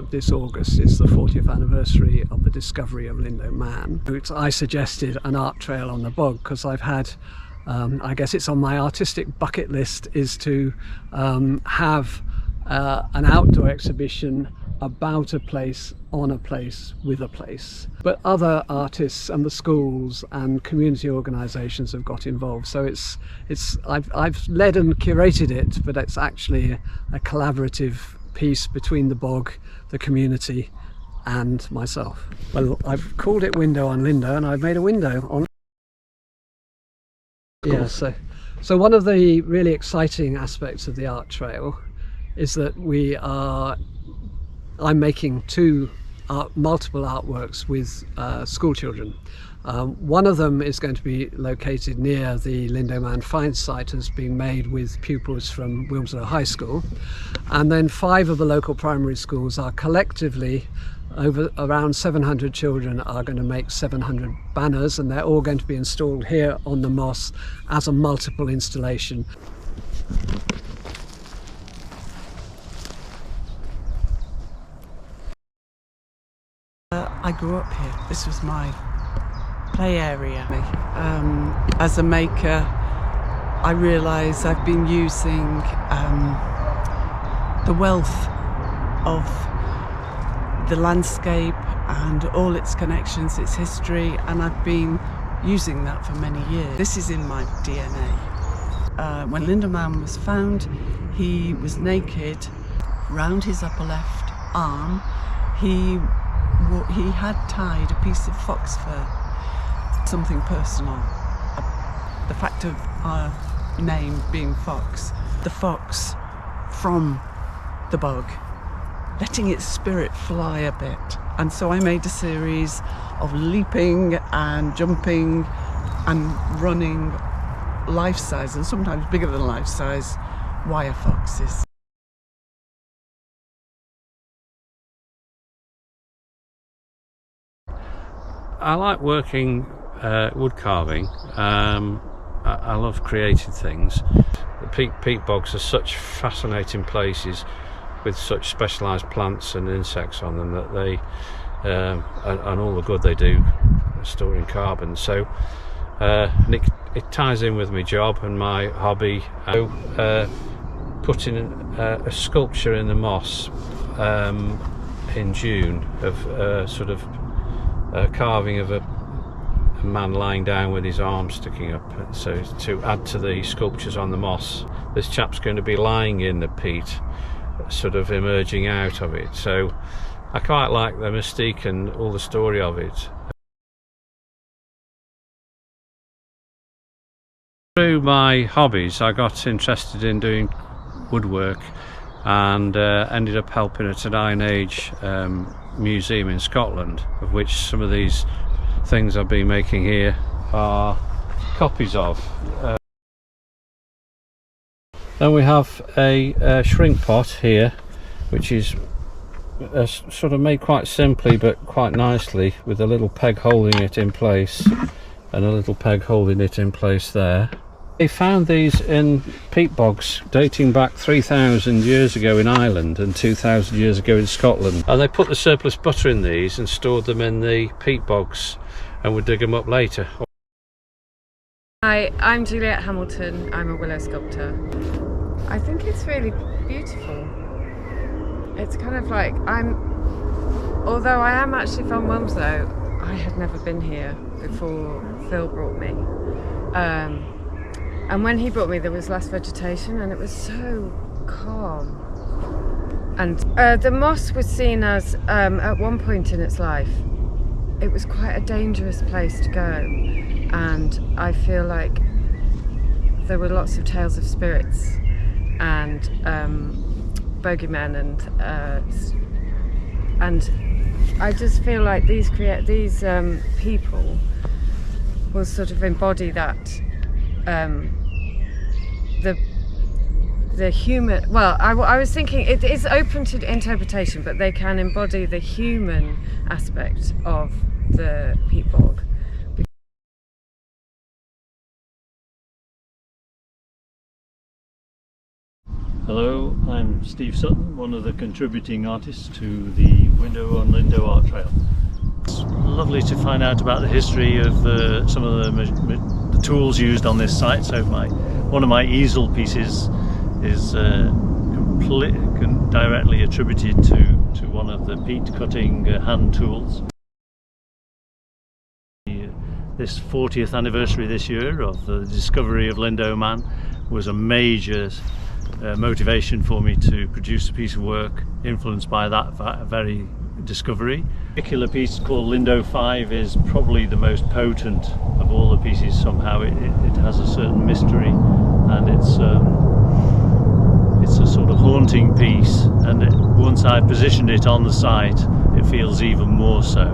This August is the 40th anniversary of the discovery of Lindow Man. I suggested an art trail on the bog because I've had, I guess it's on my artistic bucket list, is to have an outdoor exhibition about a place, on a place, with a place. But other artists and the schools and community organisations have got involved. So I've led and curated it, but it's actually a collaborative piece between the bog, the community and myself. Well, I've called it Window on Lindow, and I've made a window on. Cool. Yeah, so one of the really exciting aspects of the art trail is that I'm making multiple artworks with school children. One of them is going to be located near the Lindow Man find site, has been made with pupils from Wilmslow High School, and then 5 of the local primary schools are collectively, around 700 children are going to make 700 banners, and they're all going to be installed here on the moss as a multiple installation. I grew up here. This was my play area. As a maker, I realise I've been using the wealth of the landscape and all its connections, its history, and I've been using that for many years. This is in my DNA. When Lindow Man was found, he was naked. Round his upper left arm, he had tied a piece of fox fur, something personal. The fact of our name being Fox, the fox from the bog, letting its spirit fly a bit. And so I made a series of leaping and jumping and running life-size, and sometimes bigger than life-size, wire foxes. I like working wood carving. I love creating things. The peat bogs are such fascinating places with such specialised plants and insects on them that they and all the good they do storing carbon. So it ties in with my job and my hobby. Putting a sculpture in the moss in June of sort of a carving of a man lying down with his arms sticking up, so to add to the sculptures on the moss. This chap's going to be lying in the peat, sort of emerging out of it, so I quite like the mystique and all the story of it. Through my hobbies I got interested in doing woodwork and ended up helping at an Iron Age museum in Scotland, of which some of these things I've been making here are copies of. Then we have a shrink pot here, which is sort of made quite simply but quite nicely, with a little peg holding it in place and a little peg holding it in place there. They found these in peat bogs dating back 3,000 years ago in Ireland and 2,000 years ago in Scotland, and they put the surplus butter in these and stored them in the peat bogs and would dig them up later. Hi, I'm Juliet Hamilton. I'm a willow sculptor. I think it's really beautiful. It's kind of like although I am actually from Wilmslow, I had never been here before Phil brought me. And when he brought me, there was less vegetation and it was so calm. And the moss was seen as, at one point in its life, it was quite a dangerous place to go. And I feel like there were lots of tales of spirits and bogeymen, and I just feel like these people will sort of embody that. The human, well, I was thinking it is open to interpretation, but they can embody the human aspect of the peat bog. Hello, I'm Steve Sutton, one of the contributing artists to the window on Lindow Art Trail. It's lovely to find out about the history of some of the tools used on this site. So one of my easel pieces is directly attributed to one of the peat cutting hand tools. This 40th anniversary this year of the discovery of Lindow Man was a major motivation for me to produce a piece of work influenced by that very discovery. A particular piece called Lindow 5 is probably the most potent of all the pieces. Somehow it has a certain mystery, and it's a sort of haunting piece, and once I positioned it on the site it feels even more so.